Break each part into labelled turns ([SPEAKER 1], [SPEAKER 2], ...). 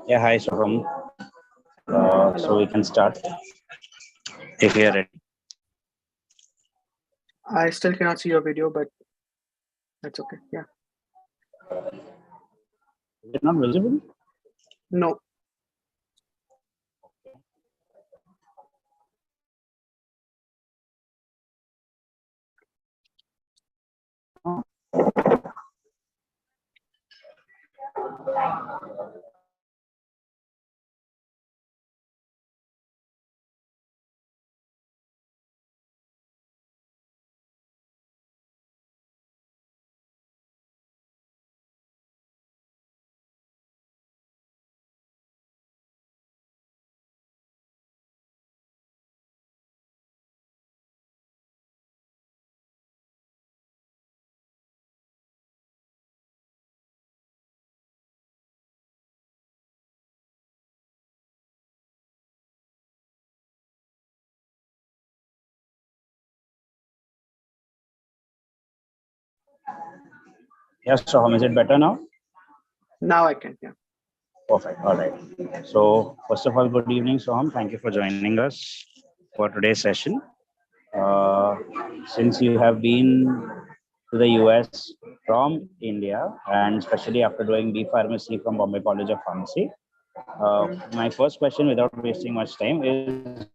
[SPEAKER 1] Yeah, hi, Soham. So we can start if you're ready.
[SPEAKER 2] I still cannot see your video, but that's okay. Yeah.
[SPEAKER 1] Is it not visible?
[SPEAKER 2] No.
[SPEAKER 1] Yes, Soham, is it better now?
[SPEAKER 2] Now I can. Yeah.
[SPEAKER 1] Perfect. All right. So first of all, good evening, Soham. Thank you for joining us for today's session. Uh, since you have been to the US from India, and especially after doing B Pharmacy from Bombay College of Pharmacy, my first question, without wasting much time, is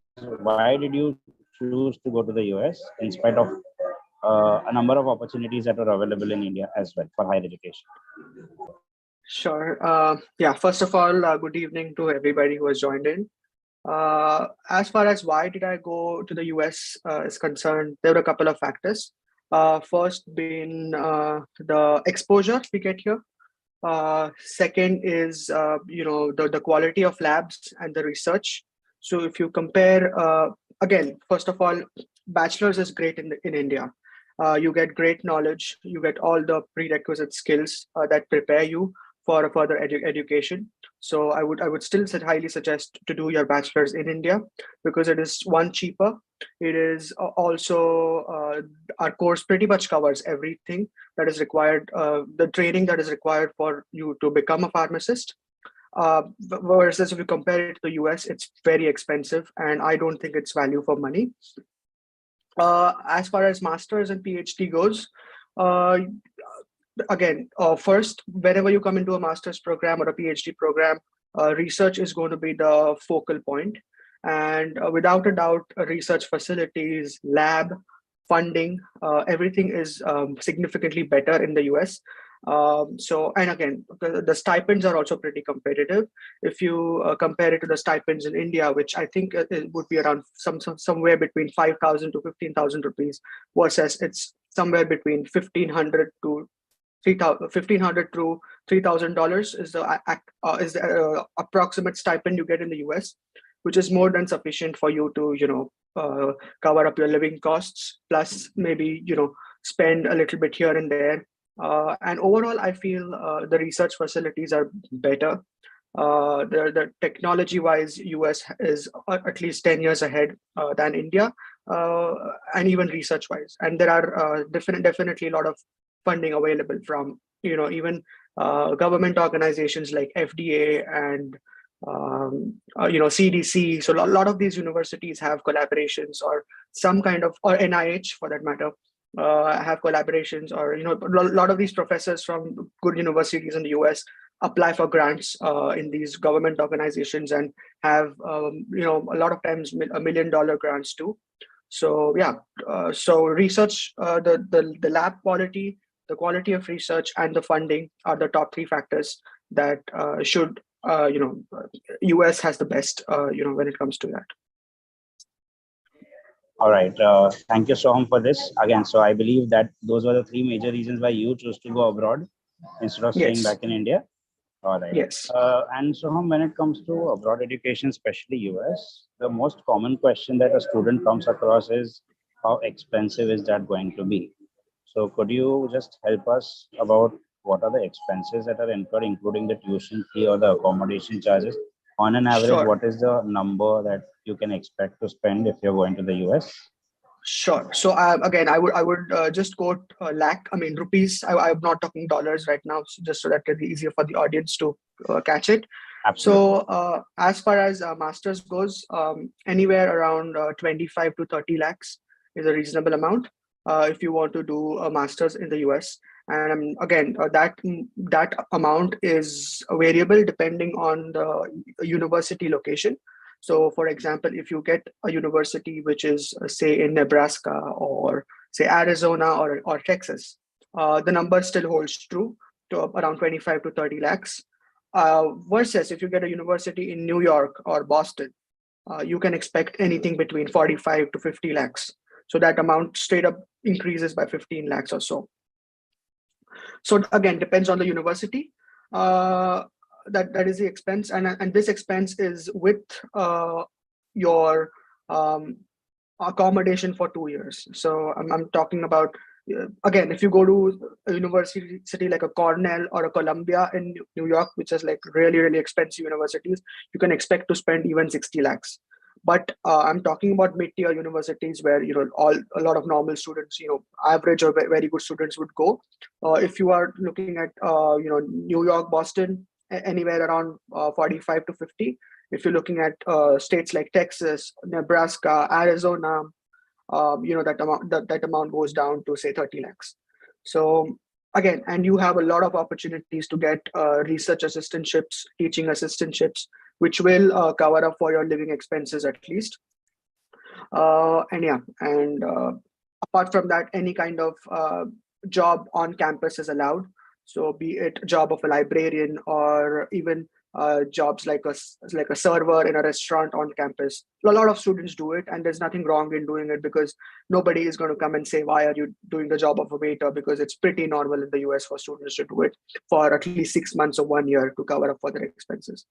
[SPEAKER 1] why did you choose to go to the US in spite of a number of opportunities that are available in India as well for higher education?
[SPEAKER 2] Sure. Yeah. First of all, good evening to everybody who has joined in. As far as why did I go to the US is concerned, there were a couple of factors. First being the exposure we get here. Second is the quality of labs and the research. So if you compare, again, first of all, bachelor's is great in India. You get great knowledge. You get all the prerequisite skills that prepare you for a further education. So I would still highly suggest to do your bachelor's in India because it is one cheaper. It is also our course pretty much covers everything that is required, the training that is required for you to become a pharmacist. Versus if you compare it to the US, it's very expensive, and I don't think it's value for money. As far as masters and PhD goes, uh, again, first, whenever you come into a master's program or a PhD program, research is going to be the focal point. And without a doubt, research facilities, lab, funding, everything is significantly better in the US. And again, the stipends are also pretty competitive. If you compare it to the stipends in India, which I think it would be around somewhere between 5,000 to 15,000 rupees, versus it's somewhere between 1,500 to $3,000 is the approximate stipend you get in the US, which is more than sufficient for you to cover up your living costs, plus maybe spend a little bit here and there. And overall, I feel the research facilities are better. The technology-wise, US is at least 10 years ahead than India, and even research-wise. And there are definitely a lot of funding available from even government organizations like FDA and CDC. So a lot of these universities have collaborations, or some kind of, or NIH for that matter, have collaborations, or a lot of these professors from good universities in the US apply for grants in these government organizations and have a lot of times $1 million grants too. So yeah, so research, the lab quality, the quality of research, and the funding are the top three factors that US has the best when it comes to that.
[SPEAKER 1] All right. Thank you, Soham, for this. Again, so I believe that those were the three major reasons why you chose to go abroad instead of staying back in India. All right.
[SPEAKER 2] Yes.
[SPEAKER 1] And Soham, when it comes to abroad education, especially US, the most common question that a student comes across is how expensive is that going to be? So could you just help us about what are the expenses that are incurred, including the tuition fee or the accommodation charges? On an average,
[SPEAKER 2] Sure.
[SPEAKER 1] what is the number that you can expect to spend if you're going to the US?
[SPEAKER 2] Sure. So again, I would just quote lakh. I mean rupees. I'm not talking dollars right now, so just so that it'll be easier for the audience to catch it.
[SPEAKER 1] Absolutely.
[SPEAKER 2] So as far as masters goes, anywhere around 25 to 30 lakhs is a reasonable amount if you want to do a masters in the US. And again, that amount is variable depending on the university location. So, for example, if you get a university which is, say, in Nebraska or say Arizona or Texas, the number still holds true to around 25 to 30 lakhs. Versus if you get a university in New York or Boston, you can expect anything between 45 to 50 lakhs. So that amount straight up increases by 15 lakhs or so. So again, depends on the university. That is the expense, and this expense is with your accommodation for 2 years. So I'm talking about again, if you go to a university like a Cornell or a Columbia in New York, which is like really expensive universities, you can expect to spend even 60 lakhs. But I'm talking about mid-tier universities where a lot of normal students, average or very good students would go. If you are looking at New York, Boston, anywhere around 45 to 50. If you're looking at states like Texas, Nebraska, Arizona, that amount goes down to say 30 lakhs. So again, and you have a lot of opportunities to get research assistantships, teaching assistantships, which will cover up for your living expenses at least. And apart from that, any kind of job on campus is allowed. So be it job of a librarian or even jobs like a server in a restaurant on campus. A lot of students do it, and there's nothing wrong in doing it because nobody is going to come and say, why are you doing the job of a waiter? Because it's pretty normal in the US for students to do it for at least 6 months or 1 year to cover up for their expenses.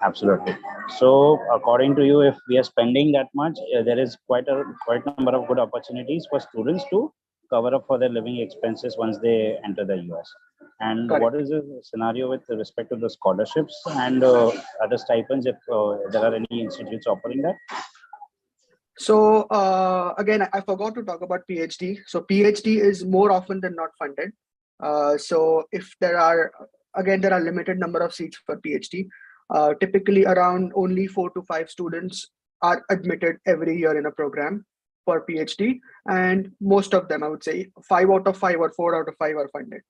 [SPEAKER 1] Absolutely. So, according to you, if we are spending that much, there is quite number of good opportunities for students to cover up for their living expenses once they enter the US. And what
[SPEAKER 2] Correct.
[SPEAKER 1] is the scenario with respect to the scholarships and other stipends? If there are any institutes offering that?
[SPEAKER 2] So again, I forgot to talk about PhD. So PhD is more often than not funded. So if there are limited number of seats for PhD. Typically, around only 4 to 5 students are admitted every year in a program for PhD, and most of them, I would say, 5 out of 5 or 4 out of 5 are funded.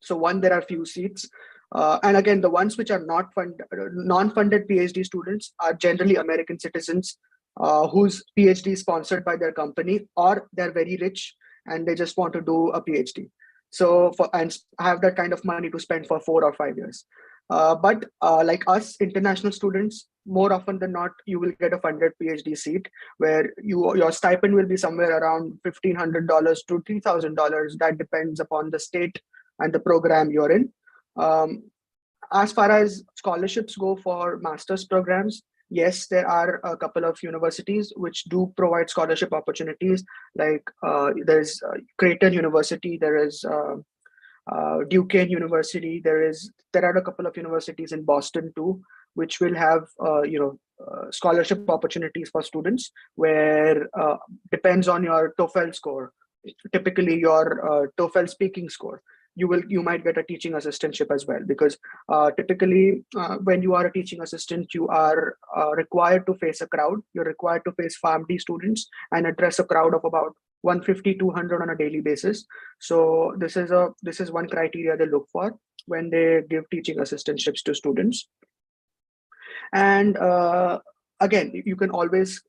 [SPEAKER 2] So there are few seats. And again, the ones which are non-funded PhD students are generally American citizens whose PhD is sponsored by their company, or they're very rich and they just want to do a PhD. So and have that kind of money to spend for 4 or 5 years. But like us, international students, more often than not, you will get a funded PhD seat where your stipend will be somewhere around $1,500 to $3,000. That depends upon the state and the program you're in. Um, as far as scholarships go for master's programs, yes, there are a couple of universities which do provide scholarship opportunities. Like there's Creighton University, there is Duquesne University. There are a couple of universities in Boston too, which will have scholarship opportunities for students, where depends on your TOEFL score. Typically, your TOEFL speaking score. You might get a teaching assistantship as well, because typically when you are a teaching assistant, you are required to face a crowd. You're required to face PharmD students and address a crowd of about 150, 200 on a daily basis. So this is one criteria they look for when they give teaching assistantships to students. And again, you can always,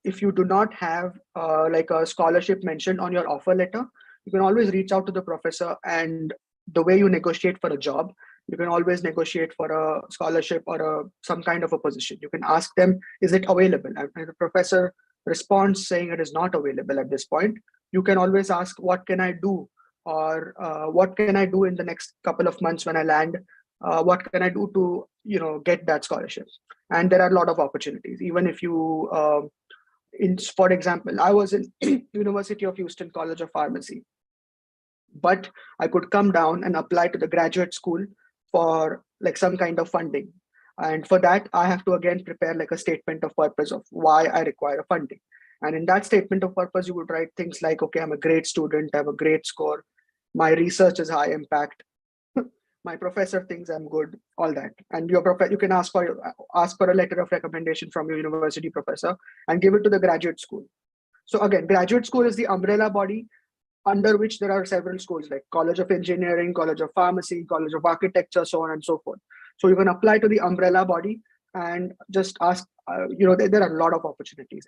[SPEAKER 2] if you do not have like a scholarship mentioned on your offer letter, you can always reach out to the professor, and the way you negotiate for a job, you can always negotiate for a scholarship or some kind of a position. You can ask them, is it available? And if the professor responds saying it is not available at this point, you can always ask, what can I do? Or what can I do in the next couple of months when I land? What can I do to get that scholarship? And there are a lot of opportunities. Even if you for example, I was in University of Houston College of Pharmacy, but I could come down and apply to the graduate school for like some kind of funding. And for that, I have to again prepare like a statement of purpose of why I require funding. And in that statement of purpose, you would write things like, okay, I'm a great student, I have a great score, my research is high impact, my professor thinks I'm good, all that. And you can ask for a letter of recommendation from your university professor and give it to the graduate school. So again, graduate school is the umbrella body under which there are several schools like College of Engineering, College of Pharmacy, College of Architecture, so on and so forth. So you can apply to the umbrella body and just ask, there are a lot of opportunities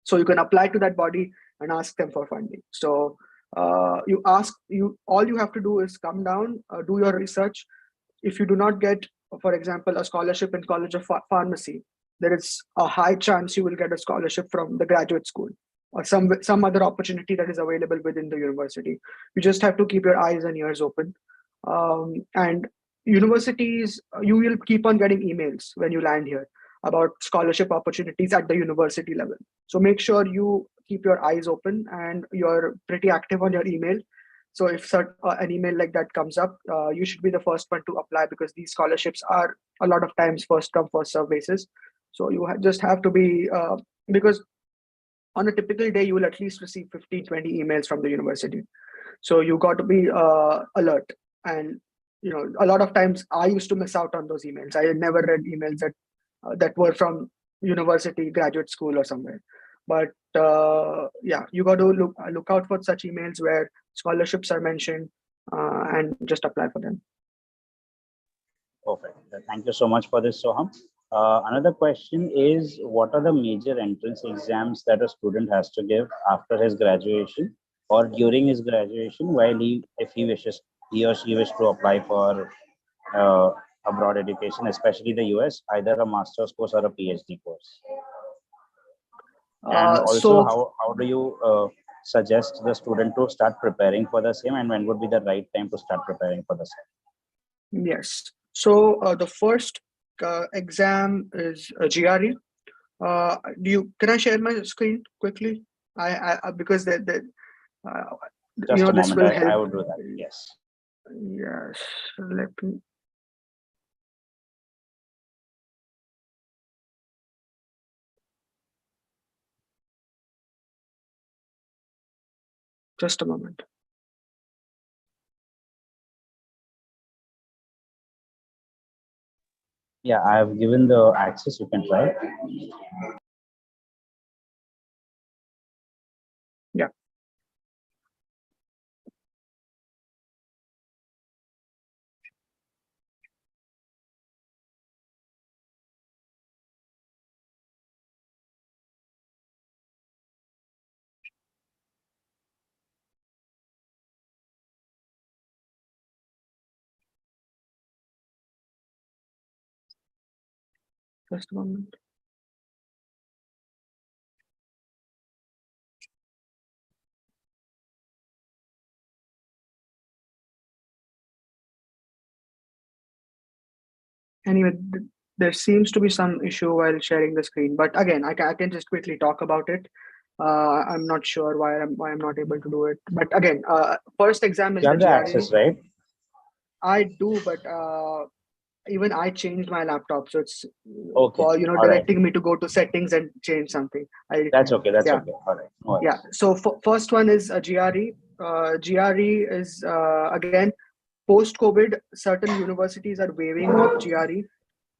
[SPEAKER 2] so you can apply to that body and ask them for funding. So all you have to do is come down, do your research. If you do not get, for example, a scholarship in College of Pharmacy, there is a high chance you will get a scholarship from the graduate school or some other opportunity that is available within the university. You just have to keep your eyes and ears open. And universities, you will keep on getting emails when you land here about scholarship opportunities at the university level. So make sure you keep your eyes open and you're pretty active on your email. So if an email like that comes up, you should be the first one to apply, because these scholarships are a lot of times first come, first serve basis. So you just have to be, because on a typical day, you will at least receive 15, 20 emails from the university. So you got to be alert. And, a lot of times I used to miss out on those emails. I never read emails that were from university, graduate school or somewhere. But you got to look out for such emails where scholarships are mentioned, and just apply for them.
[SPEAKER 1] Perfect. Thank you so much for this, Soham. Another question is, what are the major entrance exams that a student has to give after his graduation or during his graduation, while he or she wishes to apply for abroad education, especially the US, either a master's course or a PhD course? And also, how do you suggest the student to start preparing for the same, and when would be the right time to start preparing for the same?
[SPEAKER 2] Yes. So the first exam is GRE. Can I share my screen quickly? Because
[SPEAKER 1] just a
[SPEAKER 2] this
[SPEAKER 1] moment.
[SPEAKER 2] will help.
[SPEAKER 1] I would do that. Yes.
[SPEAKER 2] Yes. Let me. Just a moment.
[SPEAKER 1] Yeah, I have given the access. You can try.
[SPEAKER 2] Yeah. Just a moment. Anyway, there seems to be some issue while sharing the screen, but again, I can just quickly talk about it. I'm not sure why I'm not able to do it, but again, first exam is
[SPEAKER 1] You
[SPEAKER 2] the
[SPEAKER 1] have the
[SPEAKER 2] GRE.
[SPEAKER 1] access, right?
[SPEAKER 2] I do, but even I changed my laptop, so it's
[SPEAKER 1] Okay.
[SPEAKER 2] for
[SPEAKER 1] All
[SPEAKER 2] directing
[SPEAKER 1] right.
[SPEAKER 2] me to go to settings and change something.
[SPEAKER 1] That's okay. That's
[SPEAKER 2] Yeah.
[SPEAKER 1] okay. All right. No worries.
[SPEAKER 2] Yeah. So first one is a GRE. GRE is again post-COVID. Certain universities are waiving off GRE,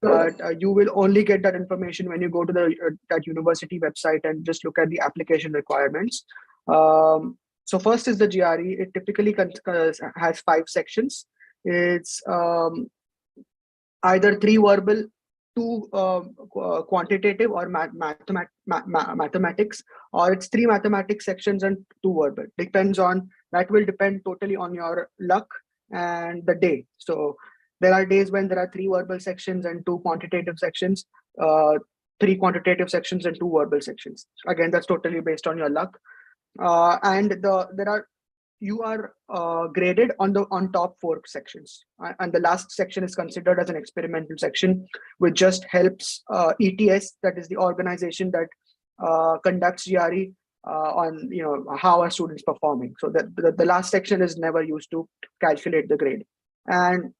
[SPEAKER 2] but you will only get that information when you go to that university website and just look at the application requirements. So first is the GRE. It typically has 5 sections. It's either 3 verbal, 2 quantitative or mathematics, or it's 3 mathematics sections and 2 verbal. That will depend totally on your luck and the day. So there are days when there are 3 verbal sections and 2 quantitative sections, 3 quantitative sections and 2 verbal sections. Again, that's totally based on your luck. You are graded on top 4 sections, and the last section is considered as an experimental section, which just helps ETS, that is the organization that conducts GRE, on how a student's performing. So the last section is never used to calculate the grade. And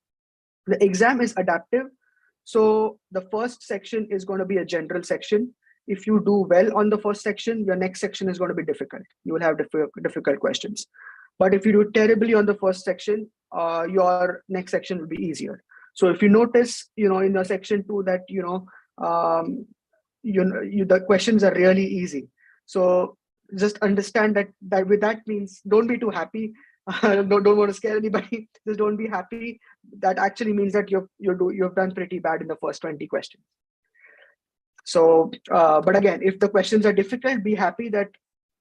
[SPEAKER 2] the exam is adaptive. So the first section is going to be a general section, if you do well on the first section, your next section is going to be difficult. You will have difficult questions. But if you do terribly on the first section, your next section will be easier. So if you notice, in the section 2 that, the questions are really easy. So just understand that with that means don't be too happy. Don't want to scare anybody. Just don't be happy. That actually means that you've done pretty bad in the first 20 questions. So, but again, if the questions are difficult, be happy that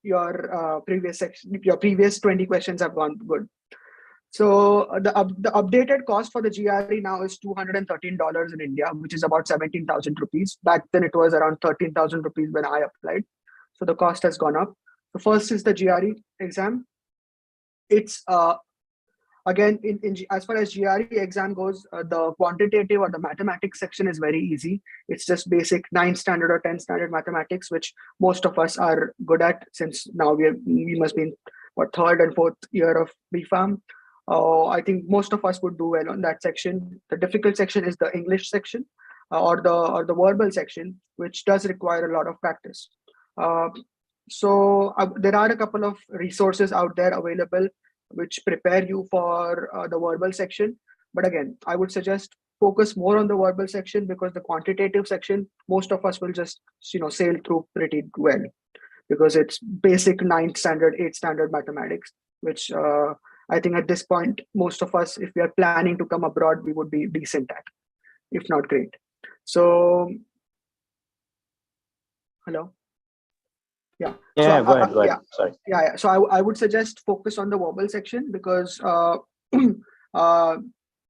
[SPEAKER 2] your previous 20 questions have gone good. So the updated cost for the GRE now is $213 in India, which is about 17,000 rupees. Back then it was around 13,000 rupees when I applied. So the cost has gone up. The first is the GRE exam. It's again, as far as GRE exam goes, the quantitative or the mathematics section is very easy. It's just basic 9th standard or 10th standard mathematics, which most of us are good at, since now we must be in third and fourth year of BPharm. I think most of us would do well on that section. The difficult section is the English section or the verbal section, which does require a lot of practice. So there are a couple of resources out there available which prepare you for the verbal section. But again, I would suggest focus more on the verbal section, because the quantitative section, most of us will just sail through pretty well, because it's basic 9th standard, 8th standard mathematics, which I think at this point, most of us, if we are planning to come abroad, we would be decent at, if not great. So, hello? Yeah.
[SPEAKER 1] Yeah,
[SPEAKER 2] so,
[SPEAKER 1] go ahead.
[SPEAKER 2] yeah.
[SPEAKER 1] Sorry.
[SPEAKER 2] Yeah. So I would suggest focus on the verbal section, because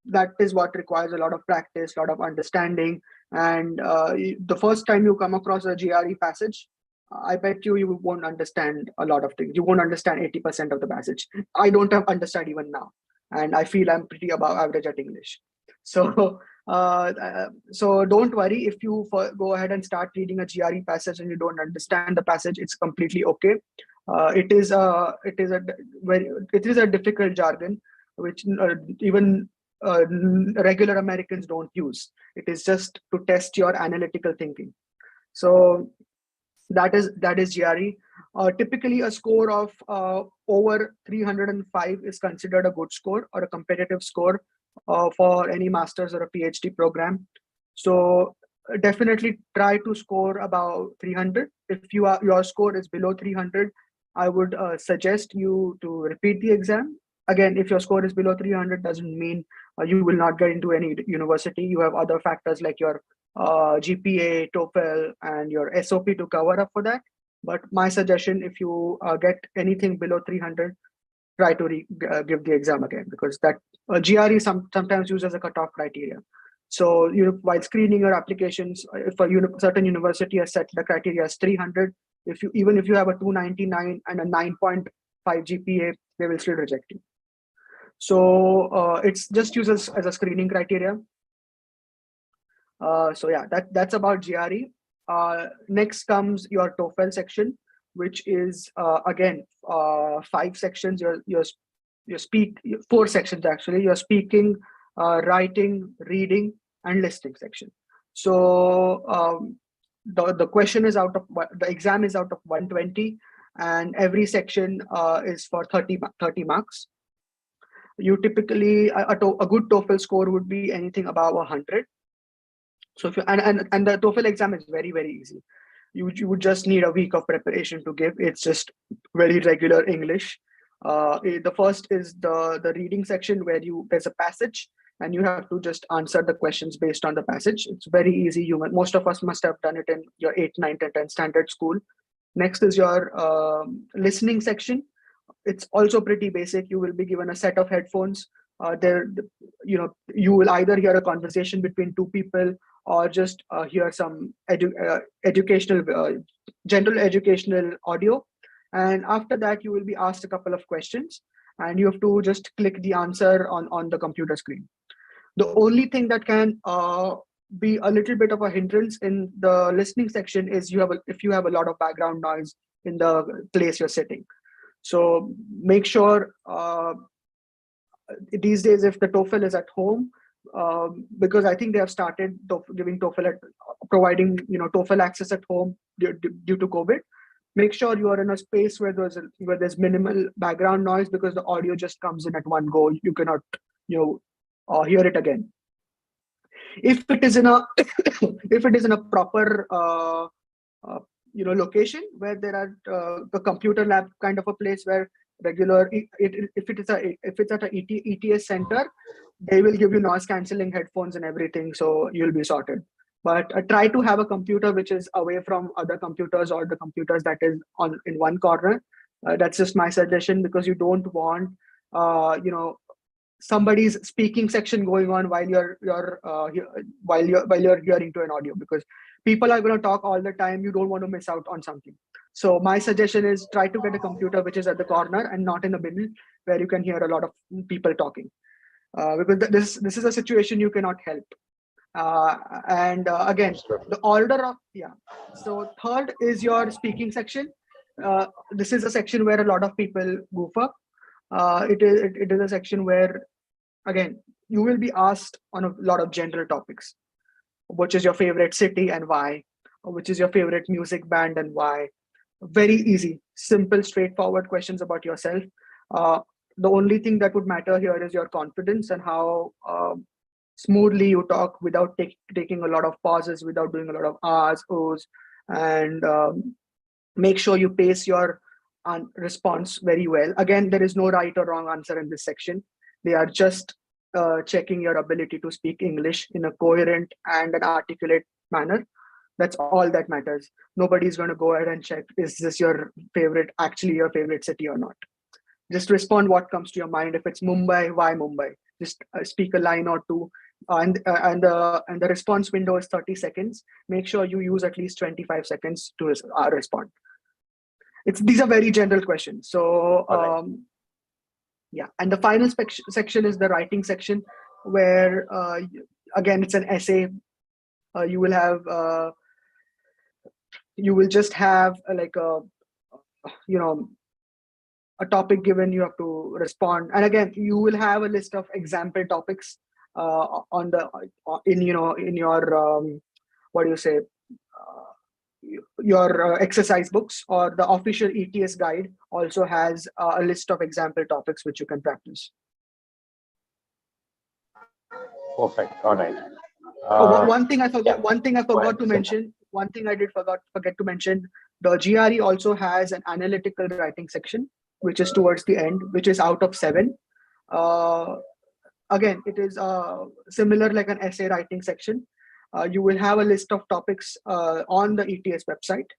[SPEAKER 2] that is what requires a lot of practice, a lot of understanding. And the first time you come across a GRE passage, I bet you won't understand a lot of things. You won't understand 80% of the passage. I don't understand even now. And I feel I'm pretty above average at English. So so don't worry if you go ahead and start reading a GRE passage and you don't understand the passage. It's completely okay. It is a difficult jargon which even regular Americans don't use. It is just to test your analytical thinking. So that is GRE. Typically, a score of over 305 is considered a good score or a competitive score for any master's or a PhD program. So definitely try to score about 300. If your score is below 300, I would suggest you to repeat the exam. Again, if your score is below 300, doesn't mean you will not get into any university. You have other factors like your GPA, Toefl, and your SOP to cover up for that. But my suggestion, if you get anything below 300, try to give the exam again, because that GRE sometimes used as a cutoff criteria. So while screening your applications, if a certain university has set the criteria as 300, even if you have a 299 and a 9.5 GPA, they will still reject you. So it's just used as a screening criteria. So yeah, that's about GRE. Next comes your Toefl section, which is again 5 sections. You speak 4 sections actually. You're speaking, writing, reading, and listening section. So the question is the exam is out of 120, and every section is for 30 marks. You typically a good Toefl score would be anything above 100. So if you, and the Toefl exam is very, very easy. You would just need a week of preparation to give. It's just very regular English. The first is the reading section, where there's a passage and you have to just answer the questions based on the passage. It's very easy. Most of us must have done it in your 8th, 9th, and 10th standard school. Next is your listening section. It's also pretty basic. You will be given a set of headphones. You will either hear a conversation between 2 people, or just hear some educational, general educational audio. And after that, you will be asked a couple of questions, and you have to just click the answer on the computer screen. The only thing that can be a little bit of a hindrance in the listening section is if you have a lot of background noise in the place you're sitting. So make sure these days, if the Toefl is at home, because I think they have started giving Toefl providing TOEFL access at home due to COVID. Make sure you are in a space where there's minimal background noise, because the audio just comes in at one go. You cannot hear it again. If it is in a if it is in a proper location where there are the computer lab kind of a place where if it's at a ETS center, they will give you noise cancelling headphones and everything, so you'll be sorted. But try to have a computer which is away from other computers, or the computers that is in one corner. That's just my suggestion, because you don't want somebody's speaking section going on while you're hearing to an audio, because people are going to talk all the time. You don't want to miss out on something. So my suggestion is try to get a computer which is at the corner and not in the middle, where you can hear a lot of people talking, because this is a situation you cannot help. Again, the order of so third is your speaking section. This is a section where a lot of people goof up. It is a section where, again, you will be asked on a lot of general topics. Which is your favorite city and why? Which is your favorite music band and why? Very easy, simple, straightforward questions about yourself. The only thing that would matter here is your confidence and how smoothly you talk without taking a lot of pauses, without doing a lot of R's, O's, and make sure you pace your response very well. Again, there is no right or wrong answer in this section. They are just checking your ability to speak English in a coherent and an articulate manner. That's all that matters. Nobody's going to go ahead and check, is this actually your favorite city or not? Just respond what comes to your mind. If it's Mumbai, why Mumbai? Just speak a line or two. And the response window is 30 seconds. Make sure you use at least 25 seconds to respond. These are very general questions. So and the final section is the writing section, where again, it's an essay. You will just have a topic given. You have to respond, and again, you will have a list of example topics in your what do you say, your exercise books, or the official ETS guide also has a list of example topics which you can practice.
[SPEAKER 1] Perfect. All right.
[SPEAKER 2] One thing I forgot to mention. One thing I did forget to mention. The GRE also has an analytical writing section, which is towards the end, which is out of 7. Again, it is similar like an essay writing section. You will have a list of topics on the ETS website.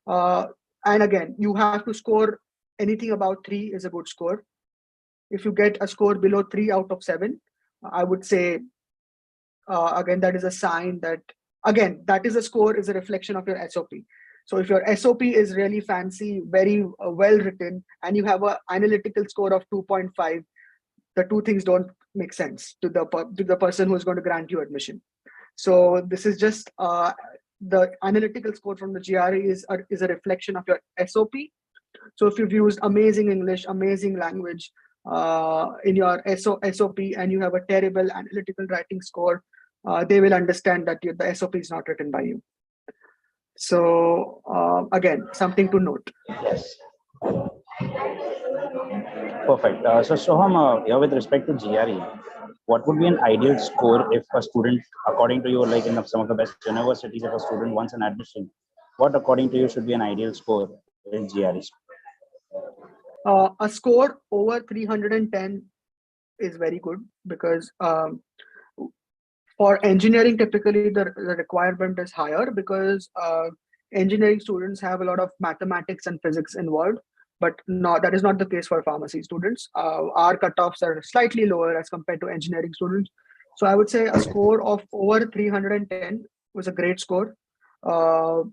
[SPEAKER 2] And again, you have to score anything about 3 is a good score. If you get a score below 3 out of 7, I would say, again, that is a sign that, again, that is a score is a reflection of your SOP. So if your SOP is really fancy, very well written, and you have an analytical score of 2.5, the two things don't make sense to the person who is going to grant you admission. So this is just the analytical score from the GRE is a reflection of your SOP. So if you've used amazing English, amazing language in your SOP, and you have a terrible analytical writing score, they will understand that the SOP is not written by you. So again, something to note.
[SPEAKER 1] Yes. Perfect. So Soham, with respect to GRE, what would be an ideal score if a student, according to you, like in some of the best universities, if a student wants an admission, what according to you should be an ideal score in GRE?
[SPEAKER 2] A score over 310 is very good, because for engineering, typically the requirement is higher, because engineering students have a lot of mathematics and physics involved. But no, that is not the case for pharmacy students. Our cutoffs are slightly lower as compared to engineering students. So I would say a score of over 310 was a great score. And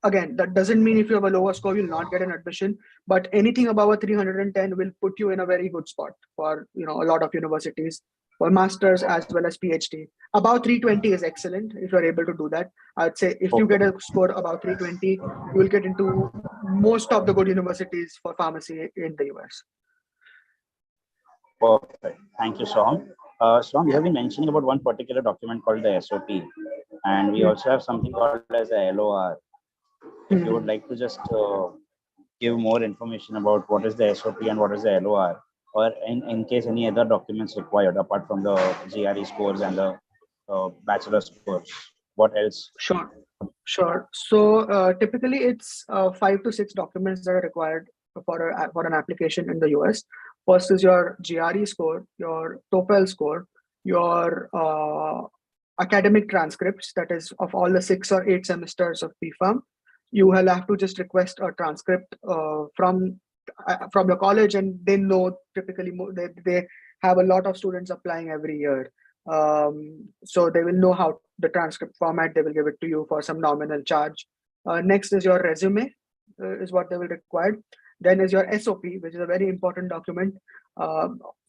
[SPEAKER 2] again, that doesn't mean if you have a lower score, you'll not get an admission. But anything above a 310 will put you in a very good spot for a lot of universities, for masters as well as PhD. About 320 is excellent if you're able to do that. I'd say if you get a score about 320, you will get into most of the good universities for pharmacy in the US.
[SPEAKER 1] Perfect. Thank you, Soham. Swam, you have been mentioning about one particular document called the SOP, and we
[SPEAKER 2] Yeah.
[SPEAKER 1] also have something called as a LOR. If you would
[SPEAKER 2] Mhm.
[SPEAKER 1] like to just give more information about what is the SOP and what is the LOR, or in case any other documents required apart from the GRE scores and the bachelor scores, what else?
[SPEAKER 2] Sure. Sure. So typically, it's 5 to 6 documents that are required for an application in the US. First is your GRE score, your TOEFL score, your academic transcripts, that is of all the 6 or 8 semesters of BPharm. You will have to just request a transcript from your college, and they know typically they have a lot of students applying every year. So they will know how the transcript format. They will give it to you for some nominal charge. Next is your resume, is what they will require. Then is your SOP, which is a very important document.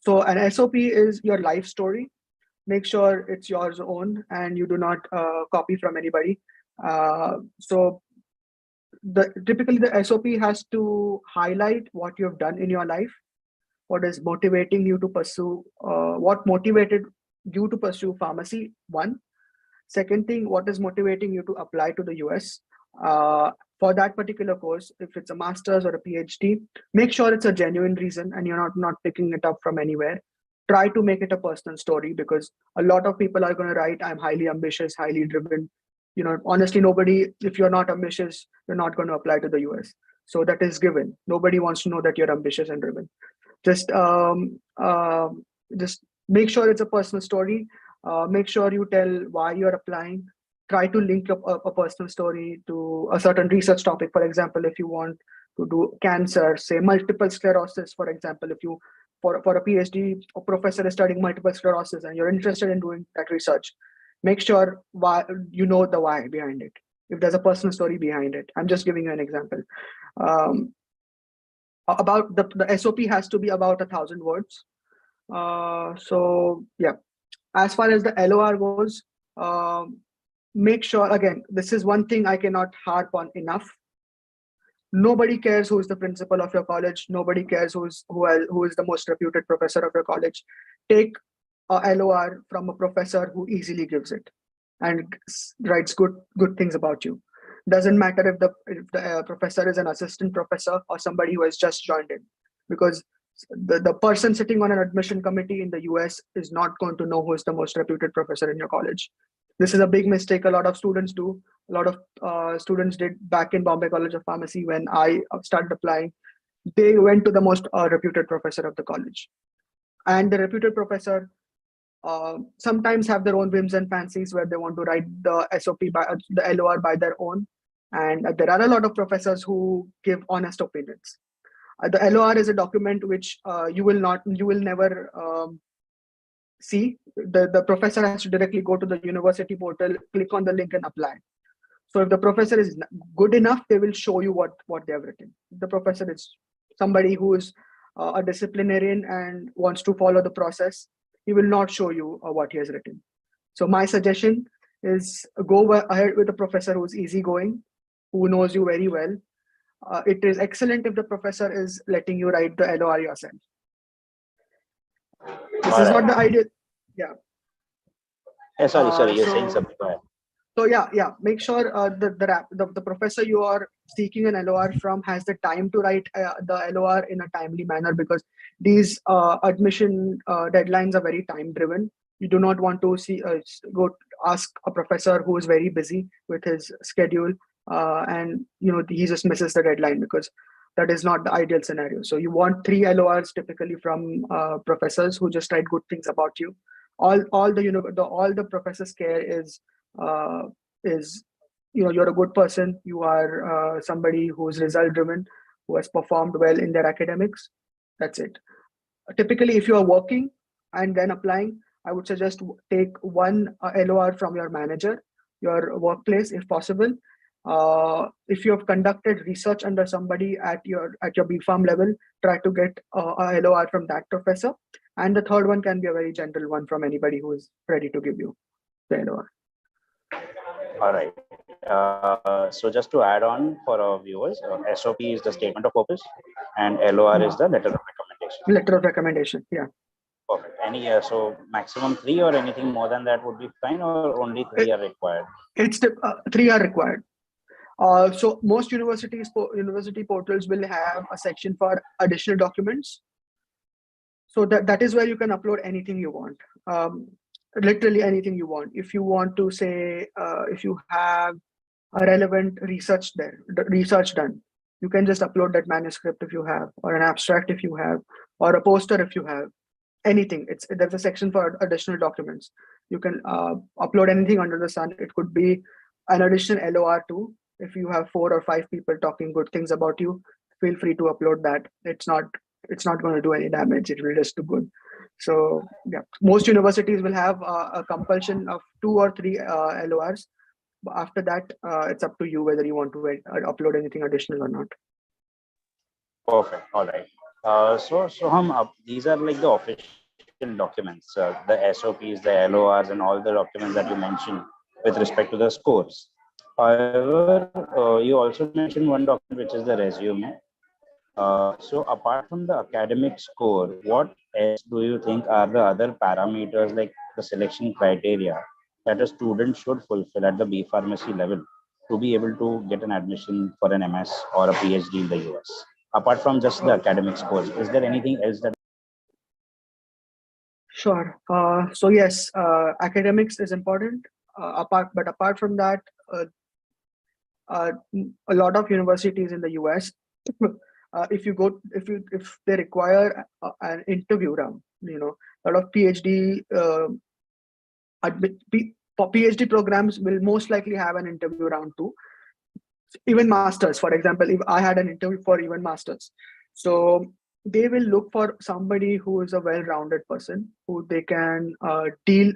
[SPEAKER 2] So an SOP is your life story. Make sure it's yours own and you do not copy from anybody. So typically the SOP has to highlight what you've done in your life, what is motivating you to pursue, what motivated you to pursue pharmacy, one. Second thing, what is motivating you to apply to the US for that particular course? If it's a master's or a PhD, make sure it's a genuine reason and you're not picking it up from anywhere. Try to make it a personal story, because a lot of people are going to write, I'm highly ambitious, highly driven. Honestly, nobody, if you're not ambitious, you're not going to apply to the US. So that is given. Nobody wants to know that you're ambitious and driven. Just just make sure it's a personal story. Make sure you tell why you're applying. Try to link up a personal story to a certain research topic. For example, if you want to do cancer, say multiple sclerosis, for example, if you for a PhD, a professor is studying multiple sclerosis and you're interested in doing that research, make sure why you know the why behind it. If there's a personal story behind it, I'm just giving you an example. Um, about the SOP has to be about 1,000 words. So yeah, as far as the LOR goes, make sure, again, this is one thing I cannot harp on enough. Nobody cares who is the principal of your college. Nobody cares who is the most reputed professor of your college. Take a LOR from a professor who easily gives it and writes good things about you. Doesn't matter if the professor is an assistant professor or somebody who has just joined in, because the person sitting on an admission committee in the US is not going to know who is the most reputed professor in your college. This is a big mistake a lot of students do. A lot of students did back in Bombay College of Pharmacy when I started applying. They went to the most reputed professor of the college, and the reputed professor sometimes have their own whims and fancies where they want to write the SOP by the LOR by their own. And there are a lot of professors who give honest opinions. The LOR is a document which you will never see. The professor has to directly go to the university portal, click on the link and apply. So if the professor is good enough, they will show you what they have written. If the professor is somebody who is a disciplinarian and wants to follow the process, he will not show you what he has written. So my suggestion is go ahead with a professor who's easygoing, who knows you very well. It is excellent if the professor is letting you write the LOR yourself. This
[SPEAKER 1] All
[SPEAKER 2] is not the
[SPEAKER 1] right.
[SPEAKER 2] ideal. Yeah.
[SPEAKER 1] Sorry, you're saying
[SPEAKER 2] So
[SPEAKER 1] something. Go ahead.
[SPEAKER 2] So yeah, make sure the professor you are seeking an LOR from has the time to write the LOR in a timely manner, because these admission deadlines are very time driven. You do not want to go ask a professor who is very busy with his schedule, and he just misses the deadline, because that is not the ideal scenario. So you want 3 LORs typically from professors who just write good things about you. All the professors care uh, is you're a good person, you are somebody who's result driven, who has performed well in their academics. That's it. Typically, if you are working and then applying, I would suggest take one LOR from your manager, your workplace, if possible. If you have conducted research under somebody at your BPharm level, try to get a LOR from that professor. And the third one can be a very general one from anybody who is ready to give you the LOR.
[SPEAKER 1] All right. So just to add on for our viewers, SOP is the statement of purpose, and LOR is the letter of recommendation.
[SPEAKER 2] Letter of recommendation. Yeah.
[SPEAKER 1] Perfect. Any so maximum 3 or anything more than that would be fine, or only 3 are required?
[SPEAKER 2] It's 3 are required. So most university portals will have a section for additional documents. So that is where you can upload anything you want, literally anything you want. If you want to say, if you have a relevant research done, you can just upload that manuscript if you have, or an abstract if you have, or a poster if you have. Anything. There's a section for additional documents. You can upload anything under the sun. It could be an additional LOR too. If you have 4 or 5 people talking good things about you, feel free to upload that. It's not going to do any damage. It will just do good. So yeah, most universities will have a compulsion of 2 or 3 LORs. But after that, it's up to you whether you want to upload anything additional or not.
[SPEAKER 1] Perfect. All right. So Soham, these are like the official documents, the SOPs, the LORs, and all the documents that you mentioned with respect to the scores. However, you also mentioned one document which is the resume. So apart from the academic score, what else do you think are the other parameters like the selection criteria that a student should fulfill at the B Pharmacy level to be able to get an admission for an MS or a PhD in the US? Apart from just the academic scores, is there anything else that?
[SPEAKER 2] Sure. So yes, academics is important. Apart from that, uh, a lot of universities in the US, if they require an interview round, a lot of PhD programs will most likely have an interview round too. Even masters, for example, if I had an interview for even masters, so they will look for somebody who is a well-rounded person who they can deal,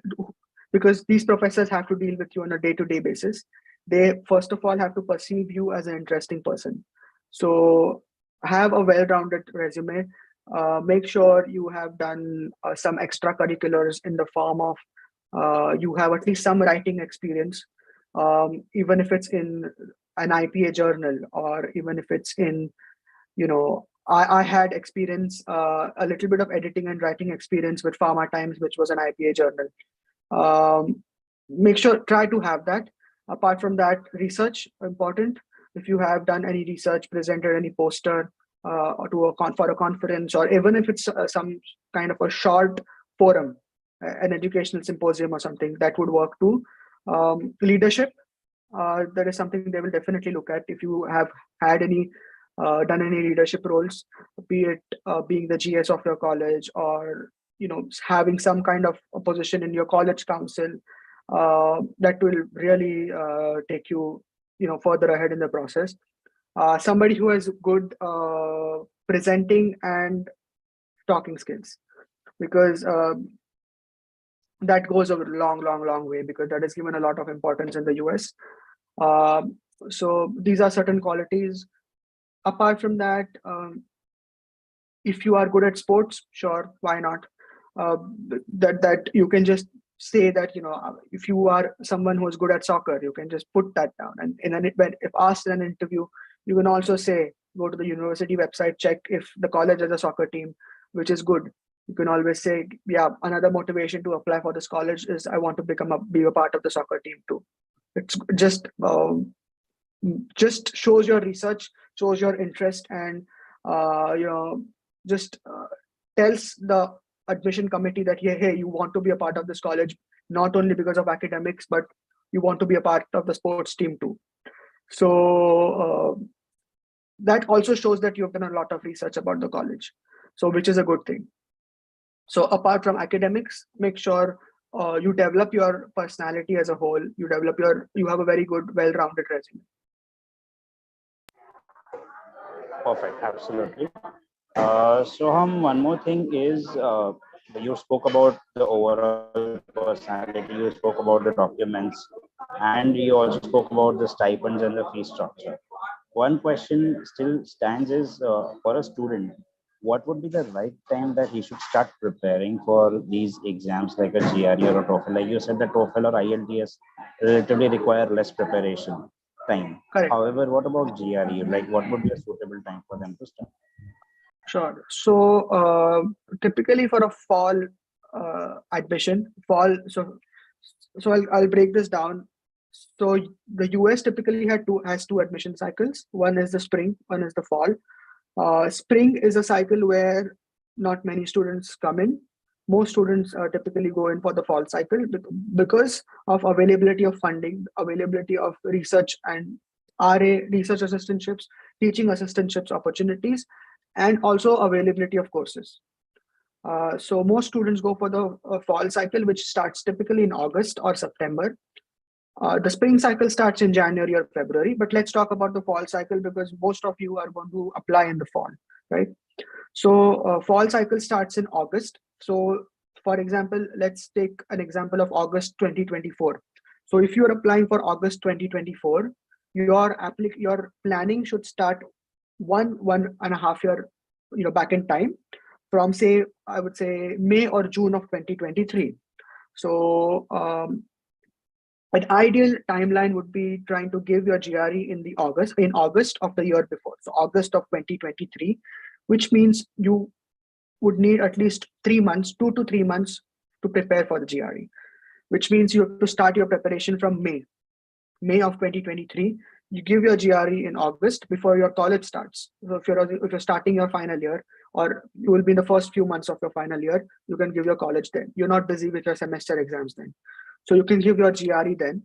[SPEAKER 2] because these professors have to deal with you on a day-to-day basis. They first of all have to perceive you as an interesting person. So have a well-rounded resume. Make sure you have done some extracurriculars in the form of you have at least some writing experience, even if it's in an IPA journal, or even if it's in, I had experience, a little bit of editing and writing experience with Pharma Times, which was an IPA journal. Try to have that. Apart from that, research important. If you have done any research, presented any poster or for a conference, or even if it's some kind of a short forum, an educational symposium or something, that would work too. Leadership, that is something they will definitely look at. If you have had any done any leadership roles, be it being the GS of your college, or having some kind of a position in your college council, that will really take you further ahead in the process. Somebody who has good presenting and talking skills, because that goes a long way, because that is given a lot of importance in the US. So these are certain qualities. Apart from that, if you are good at sports, sure, why not? That you can just say that, if you are someone who is good at soccer, you can just put that down. And if asked in an interview, you can also say, go to the university website, check if the college has a soccer team, which is good. You can always say, yeah, another motivation to apply for this college is I want to be a part of the soccer team too. It's just shows your research, shows your interest, and just tells the admission committee that, yeah, hey, you want to be a part of this college, not only because of academics, but you want to be a part of the sports team too. So that also shows that you've done a lot of research about the college, so which is a good thing. So apart from academics, make sure you develop your personality as a whole. You have a very good, well-rounded resume.
[SPEAKER 1] Perfect, absolutely. Soham, one more thing is you spoke about the overall personality, you spoke about the documents, and you also spoke about the stipends and the fee structure. One question still stands is for a student, what would be the right time that he should start preparing for these exams like a GRE or a TOEFL? Like you said, the TOEFL or IELTS relatively require less preparation time.
[SPEAKER 2] Correct.
[SPEAKER 1] However, what about GRE? Like, what would be a suitable time for them to start?
[SPEAKER 2] Sure. So typically for a fall admission. Fall. So I'll break this down. So the US typically has two admission cycles. One is the spring, one is the fall. Spring is a cycle where not many students come in. Most students typically go in for the fall cycle because of availability of funding, availability of research and RA research assistantships, teaching assistantships opportunities, and also availability of courses. So most students go for the fall cycle, which starts typically in August or September. The spring cycle starts in January or February, but let's talk about the fall cycle because most of you are going to apply in the fall, right? So fall cycle starts in August. So for example, let's take an example of August 2024. So if you're applying for August 2024, your planning should start one and a half year, back in time from, say, I would say May or June of 2023. So an ideal timeline would be trying to give your GRE in August of the year before, so August of 2023, which means you would need at least 3 months, 2 to 3 months to prepare for the GRE, which means you have to start your preparation from May of 2023. You give your GRE in August before your college starts. So if you're starting your final year, or you will be in the first few months of your final year, you can give your college then. You're not busy with your semester exams then. So you can give your GRE then.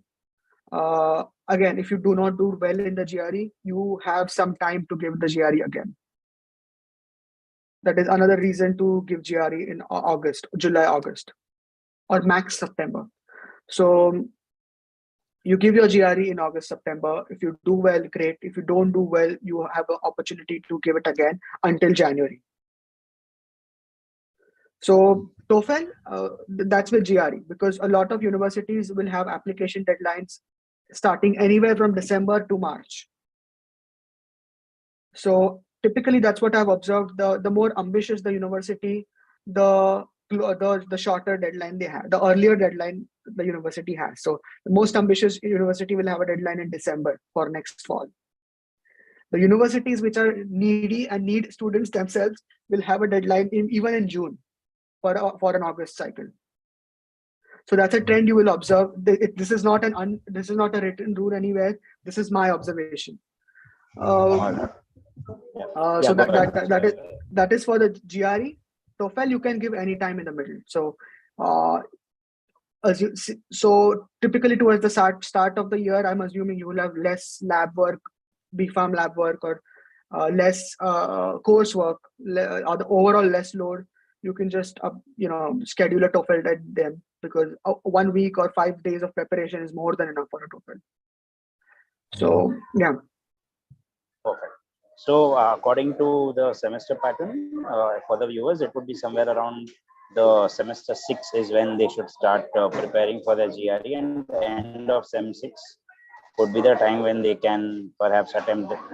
[SPEAKER 2] Again, if you do not do well in the GRE, you have some time to give the GRE again. That is another reason to give GRE in July, August, or max September. So you give your GRE in August, September. If you do well, great. If you don't do well, you have an opportunity to give it again until January. So TOEFL, that's with GRE, because a lot of universities will have application deadlines starting anywhere from December to March. So typically that's what I've observed. The more ambitious the university, the shorter deadline they have, the earlier deadline the university has. So the most ambitious university will have a deadline in December for next fall. The universities which are needy and need students themselves will have a deadline even in June for an August cycle. So that's a trend you will observe. This is not a written rule anywhere. This is my observation. So that is for the GRE. TOEFL you can give any time in the middle. So so typically towards the start of the year, I'm assuming you will have less lab work, BPharm lab work, or less coursework, or the overall less load. You can just schedule a TOEFL at them, because 1 week or 5 days of preparation is more than enough for a TOEFL. So yeah.
[SPEAKER 1] Perfect. So according to the semester pattern, for the viewers, it would be somewhere around the semester 6 is when they should start preparing for the GRE, and the end of sem 6 would be the time when they can perhaps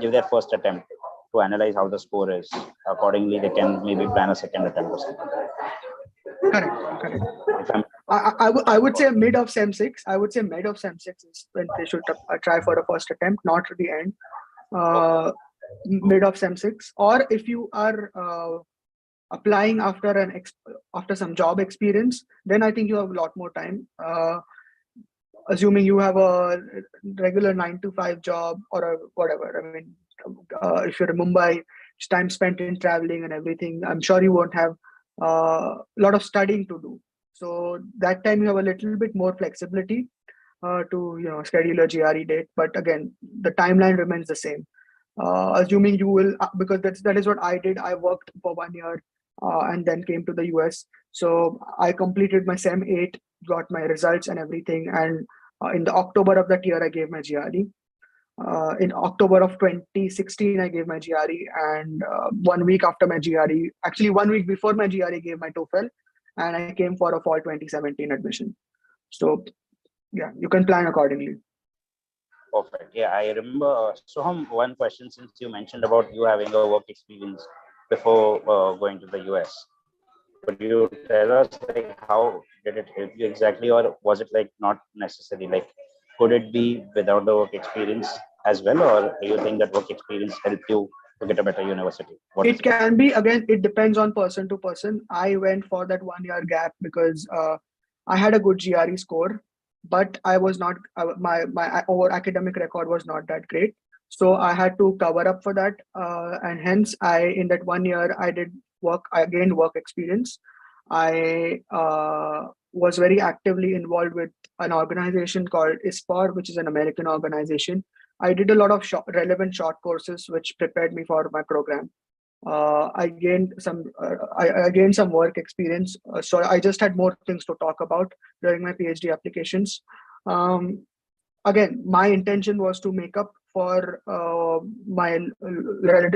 [SPEAKER 1] give their first attempt to analyze how the score is. Accordingly, they can maybe plan a second attempt or something.
[SPEAKER 2] Correct. I would say mid of sem 6. I would say mid of sem 6 is when they should try for a first attempt, not the end. Mid of sem 6, or if you are applying after some job experience, then I think you have a lot more time. Assuming you have a regular 9 to 5 job or whatever. I mean, if you're in Mumbai, it's time spent in traveling and everything. I'm sure you won't have a lot of studying to do. So that time you have a little bit more flexibility to schedule a GRE date. But again, the timeline remains the same. Assuming you will, because that is what I did. I worked for 1 year and then came to the US. So I completed my sem 8, got my results and everything. And in the October of that year, I gave my GRE. In October of 2016, I gave my GRE, and 1 week after my GRE, actually 1 week before my GRE, gave my TOEFL, and I came for a fall 2017 admission. So yeah, you can plan accordingly.
[SPEAKER 1] Perfect. Yeah, I remember. Soham, one question, since you mentioned about you having a work experience before going to the US. Could you tell us, like, how did it help you exactly, or was it like not necessary? Like, could it be without the work experience as well, or do you think that work experience helped you to get a better university? What is
[SPEAKER 2] It can be, again, it depends on person to person. I went for that 1 year gap because I had a good GRE score, but I was not, my over academic record was not that great. So I had to cover up for that. And hence in that 1 year, I did work, I gained work experience. I was very actively involved with an organization called ISPOR, which is an American organization. I did a lot of relevant short courses, which prepared me for my program. I gained some work experience, so I just had more things to talk about during my PhD applications. Again, my intention was to make up for my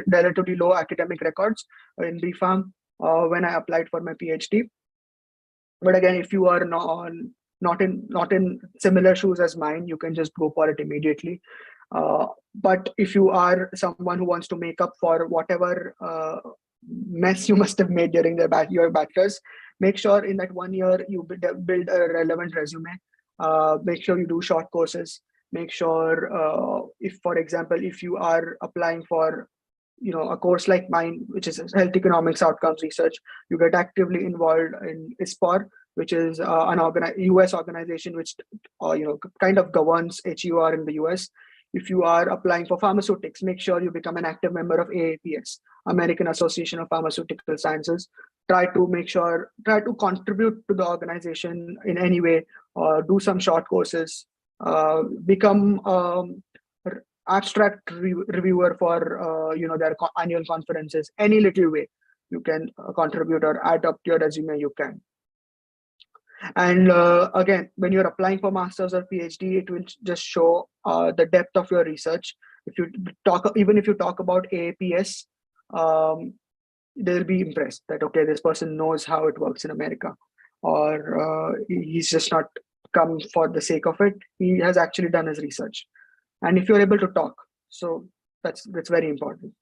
[SPEAKER 2] relatively low academic records in BPharm when I applied for my PhD. But again, if you are not in similar shoes as mine, you can just go for it immediately. But if you are someone who wants to make up for whatever mess you must have made during your bachelor's, make sure in that 1 year you build a relevant resume. Make sure you do short courses. Make sure, if, for example, if you are applying for a course like mine, which is health economics outcomes research, you get actively involved in ISPOR, which is an US organization which kind of governs HEOR in the US. If you are applying for pharmaceutics, make sure you become an active member of AAPS, American Association of Pharmaceutical Sciences. Try to contribute to the organization in any way, do some short courses, become abstract reviewer for their annual conferences. Any little way you can contribute or add up to your resume, you can. And again, when you're applying for master's or PhD, it will just show the depth of your research. Even if you talk about AAPS, they'll be impressed that, okay, this person knows how it works in America, or he's just not come for the sake of it. He has actually done his research. And if you're able to talk, so that's very important.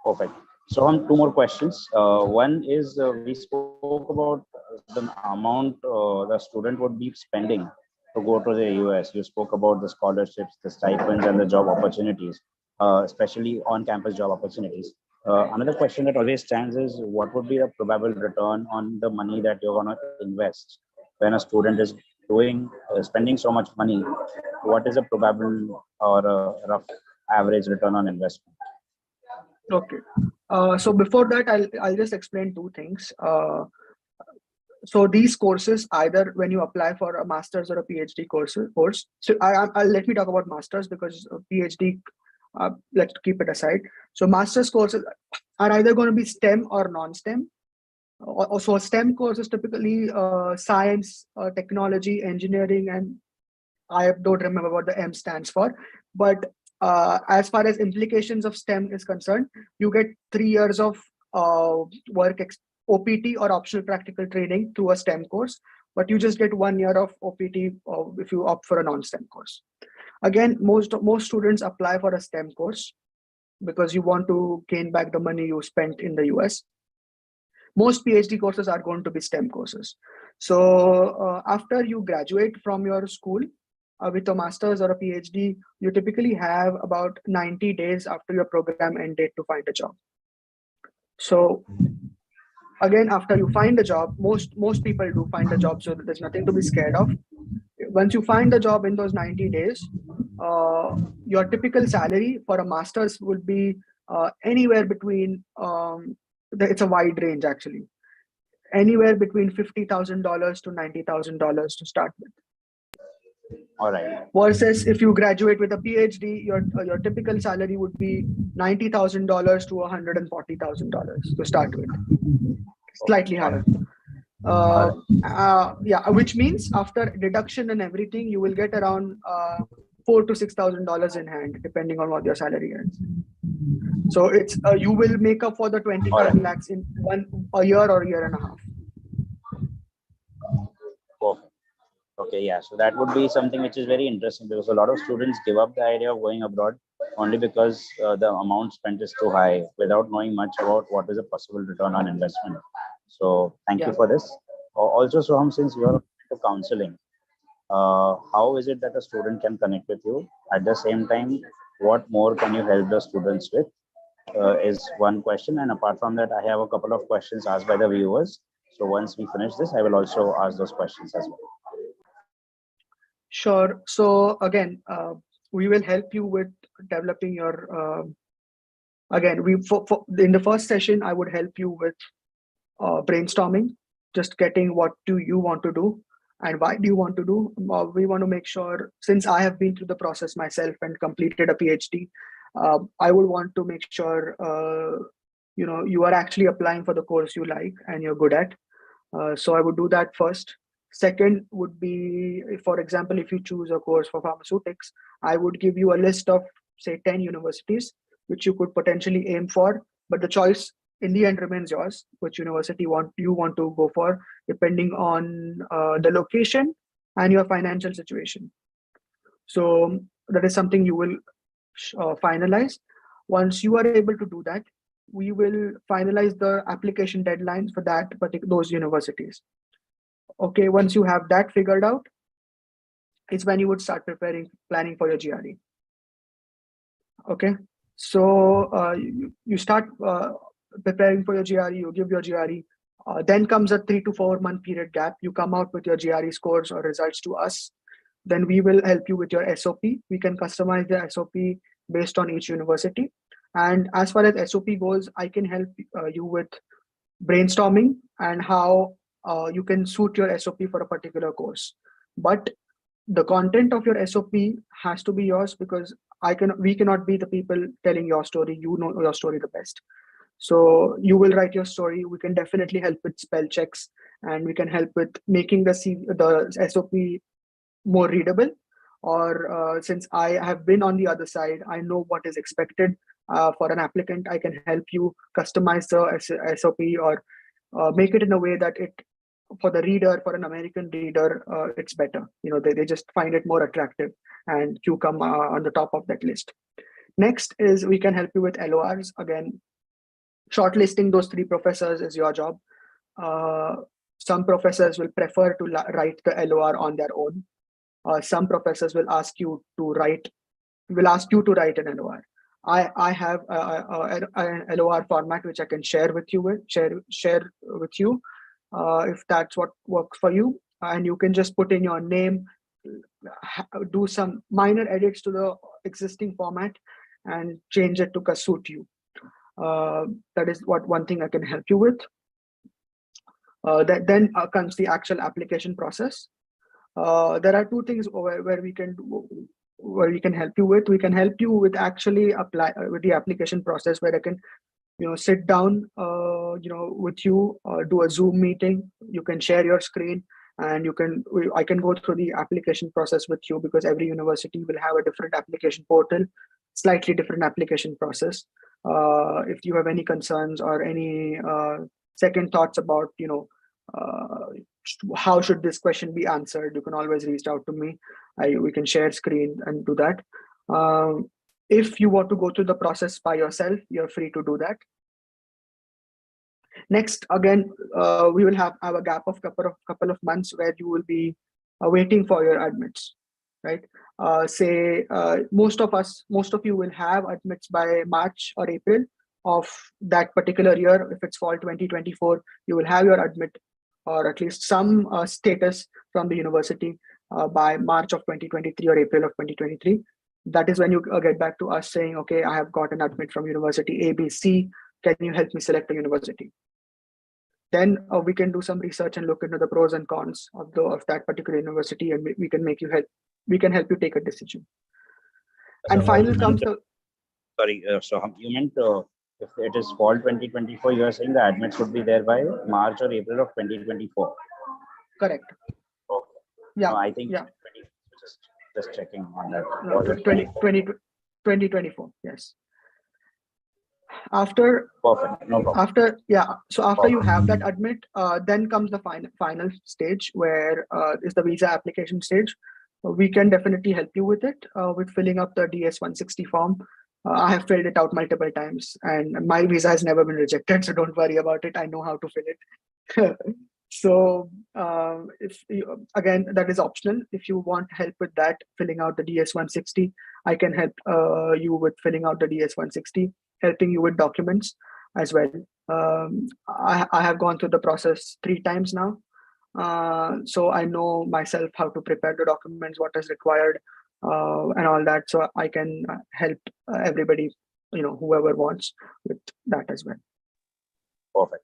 [SPEAKER 1] Perfect. So two more questions. One is we spoke about the amount the student would be spending to go to the US. You spoke about the scholarships, the stipends, and the job opportunities, especially on-campus job opportunities. Another question that always stands is, what would be the probable return on the money that you're going to invest when a student is spending so much money? What is a probable or a rough average return on investment?
[SPEAKER 2] Okay. So before that, I'll just explain two things. So these courses, either when you apply for a master's or a PhD course. So I'll let me talk about master's, because PhD, let's keep it aside. So master's courses are either going to be STEM or non-STEM. So STEM courses typically science, technology, engineering, and I don't remember what the M stands for. But as far as implications of STEM is concerned, you get 3 years of OPT or optional practical training through a STEM course, but you just get 1 year of OPT if you opt for a non-STEM course. Again, most students apply for a STEM course because you want to gain back the money you spent in the US. Most PhD courses are going to be STEM courses. So after you graduate from your school with a master's or a PhD, you typically have about 90 days after your program end date to find a job. So again, after you find a job, most people do find a job, so there's nothing to be scared of. Once you find a job in those 90 days, your typical salary for a master's would be anywhere between, it's a wide range actually, anywhere between $50,000 to $90,000 to start with.
[SPEAKER 1] All right.
[SPEAKER 2] Versus if you graduate with a PhD, your typical salary would be $90,000 to $140,000 to start with, slightly higher. Yeah, which means after deduction and everything, you will get around $4,000 to $6,000 in hand, depending on what your salary is. So it's you will make up for the 25 lakhs in a year or year and a half.
[SPEAKER 1] Perfect. Okay, yeah. So that would be something which is very interesting, because a lot of students give up the idea of going abroad only because the amount spent is too high, without knowing much about what is a possible return on investment. So thank you for this. Also, Soham, since you're into counseling, how is it that a student can connect with you? At the same time, what more can you help the students with? Is one question. And apart from that, I have a couple of questions asked by the viewers. So once we finish this, I will also ask those questions as well.
[SPEAKER 2] Sure. So again, we will help you with developing your. Again, in the first session, I would help you with brainstorming, just getting what do you want to do and why do you want to do. We want to make sure, since I have been through the process myself and completed a PhD, I would want to make sure you are actually applying for the course you like and you're good at. So I would do that first. Second would be, for example, if you choose a course for pharmaceutics, I would give you a list of, say, 10 universities which you could potentially aim for, but the choice in the end remains yours, which university you want to go for, depending on the location and your financial situation. So that is something you will finalize. Once you are able to do that, we will finalize the application deadlines for those universities. Okay, once you have that figured out, it's when you would start planning for your GRE. Okay, so you start preparing for your GRE, you give your GRE, then comes a 3 to 4 month period gap. You come out with your GRE scores or results to us. Then we will help you with your SOP. We can customize the SOP based on each university. And as far as SOP goes, I can help you with brainstorming and how you can suit your SOP for a particular course. But the content of your SOP has to be yours, because we cannot be the people telling your story. You know your story the best. So you will write your story. We can definitely help with spell checks, and we can help with making the SOP more readable. Or since I have been on the other side, I know what is expected for an applicant. I can help you customize the SOP or make it in a way that for the reader, for an American reader, it's better. They just find it more attractive, and you come on the top of that list. Next is we can help you with LORs. Again, shortlisting those 3 professors is your job. Some professors will prefer to write the LOR on their own. Some professors will ask you to write an LOR. I have an LOR format which I can share with you if that's what works for you, and you can just put in your name, do some minor edits to the existing format, and change it to suit you. That is one thing I can help you with. Then comes the actual application process. There are 2 things where we can help you with. We can help you with actually apply with the application process, where I can sit down with you, do a Zoom meeting. You can share your screen, and I can go through the application process with you, because every university will have a different application portal, slightly different application process. If you have any concerns or any second thoughts about how should this question be answered, you can always reach out to me. We can share screen and do that. If you want to go through the process by yourself, you're free to do that. Next, again, we will have a gap of couple of months where you will be waiting for your admits, right? Most of you will have admits by March or April of that particular year. If it's fall 2024, you will have your admit, or at least some status from the university by March of 2023 or April of 2023. That is when you get back to us saying, okay, I have got an admit from university ABC. Can you help me select a university? Then we can do some research and look into the pros and cons of that particular university, and we can help you take a decision. And
[SPEAKER 1] So
[SPEAKER 2] final comes the.
[SPEAKER 1] Sorry, so you meant if it is fall 2024, you are saying the admits would be there by March or April of 2024.
[SPEAKER 2] Correct.
[SPEAKER 1] Okay.
[SPEAKER 2] Yeah.
[SPEAKER 1] No, I think
[SPEAKER 2] yeah.
[SPEAKER 1] Just checking on that.
[SPEAKER 2] 2024. Yes. After.
[SPEAKER 1] Perfect. No problem.
[SPEAKER 2] After you have that admit, then comes the final stage, where is the visa application stage. We can definitely help you with it, with filling up the DS-160 form. I have filled it out multiple times, and my visa has never been rejected, so don't worry about it. I know how to fill it. So again, that is optional. If you want help with that, filling out the DS-160, I can help you with filling out the DS-160, helping you with documents as well. I have gone through the process 3 times now. So I know myself how to prepare the documents, what is required, and all that. So I can help everybody, whoever wants with that as well.
[SPEAKER 1] Perfect.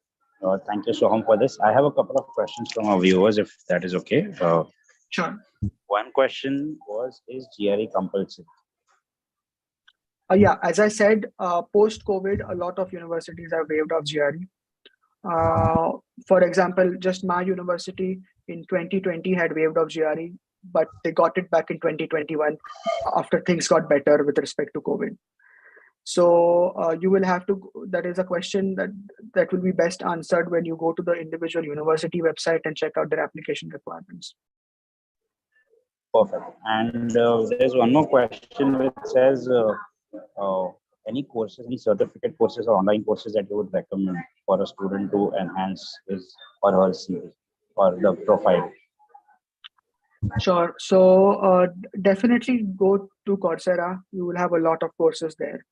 [SPEAKER 1] Thank you, Soham, for this. I have a couple of questions from our viewers, if that is okay.
[SPEAKER 2] Sure.
[SPEAKER 1] One question was, is GRE compulsive?
[SPEAKER 2] Yeah, as I said, post-COVID, a lot of universities have waived off GRE. For example, just my university in 2020 had waived off GRE, but they got it back in 2021 after things got better with respect to COVID. So you will have to, that is a question that will be best answered when you go to the individual university website and check out their application requirements.
[SPEAKER 1] Perfect. And there's one more question which says, any courses, any certificate courses or online courses that you would recommend for a student to enhance his or her CV or the profile?
[SPEAKER 2] Sure. So definitely go to Coursera. You will have a lot of courses there.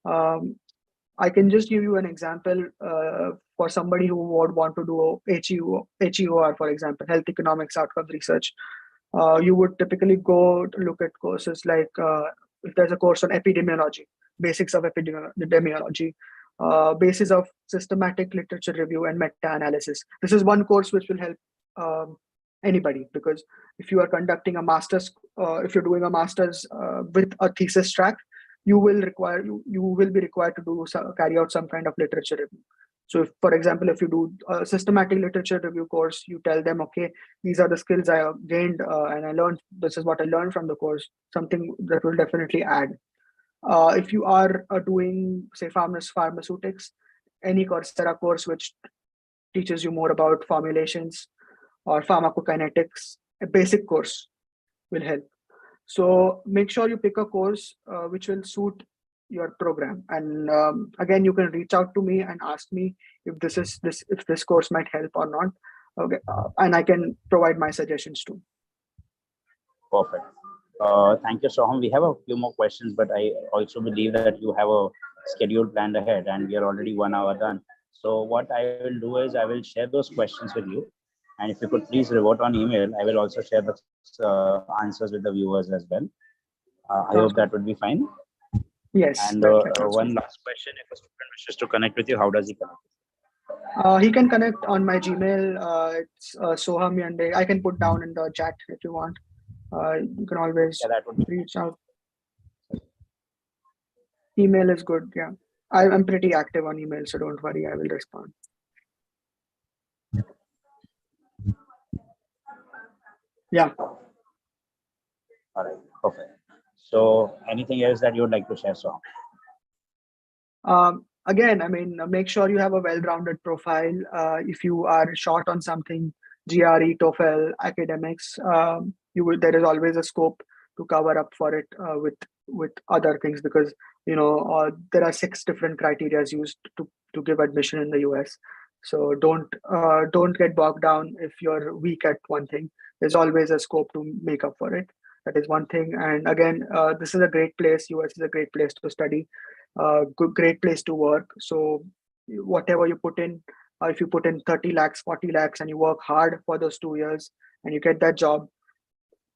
[SPEAKER 2] I can just give you an example for somebody who would want to do HEOR, for example, Health Economics Outcomes Research. You would typically go to look at courses like if there's a course on epidemiology, basics of epidemiology, basis of systematic literature review and meta-analysis. This is one course which will help anybody, because if you are conducting a master's, if you're doing a master's with a thesis track, you will be required to carry out some kind of literature review. So if, for example, if you do a systematic literature review course, you tell them, okay, these are the skills I gained and I learned, this is what I learned from the course, something that will definitely add. If you are doing, say, pharmaceutics, any Coursera course which teaches you more about formulations or pharmacokinetics, a basic course will help. So make sure you pick a course which will suit your program. And again, you can reach out to me and ask me if this course might help or not. Okay, and I can provide my suggestions too.
[SPEAKER 1] Perfect. Thank you, Soham. We have a few more questions, but I also believe that you have a schedule planned ahead and we are already 1 hour done. So what I will do is I will share those questions with you. And if you could please revert on email, I will also share the answers with the viewers as well. I hope that would be fine.
[SPEAKER 2] Yes.
[SPEAKER 1] And one last question, if a student wishes to connect with you, how does he connect?
[SPEAKER 2] He can connect on my Gmail. It's Soham Yande. I can put down in the chat if you want. You can always reach out. Email is good. Yeah, I'm pretty active on email, so don't worry, I will respond. Yeah.
[SPEAKER 1] All right. Perfect. So anything else that you would like to share, Soham?
[SPEAKER 2] Again, I mean, make sure you have a well-rounded profile. If you are short on something, GRE, TOEFL, academics, there is always a scope to cover up for it with other things, because there are 6 different criteria used to give admission in the US. So don't get bogged down if you're weak at one thing. There's always a scope to make up for it. That is one thing. And again, this is a great place. US is a great place to study. Great place to work. So whatever you put in, if you put in 30 lakhs, 40 lakhs, and you work hard for those 2 years and you get that job,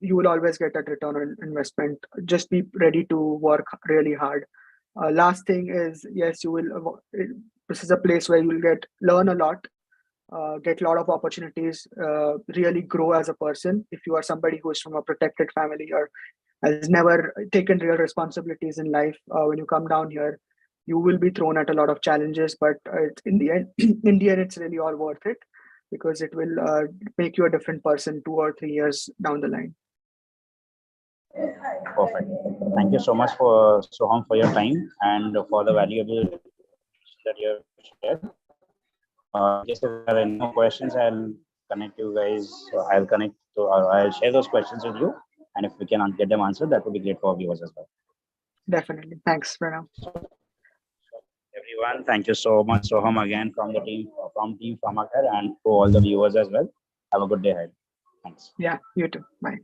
[SPEAKER 2] you will always get that return on investment. Just be ready to work really hard. Last thing is, yes, you will. This is a place where you will learn a lot, get a lot of opportunities, really grow as a person. If you are somebody who is from a protected family or has never taken real responsibilities in life, when you come down here, you will be thrown at a lot of challenges. But in the end, it's really all worth it, because it will make you a different person 2 or 3 years down the line.
[SPEAKER 1] Perfect. Thank you so much, Soham, for your time and for the valuable that you have shared. In case there are any more questions, I'll connect you guys. I'll share those questions with you. And if we can get them answered, that would be great for our viewers as well.
[SPEAKER 2] Definitely. Thanks, Pranav.
[SPEAKER 1] Everyone, thank you so much, Soham, again from Team Pharmacad, and to all the viewers as well. Have a good day ahead. Thanks.
[SPEAKER 2] Yeah, you too. Bye.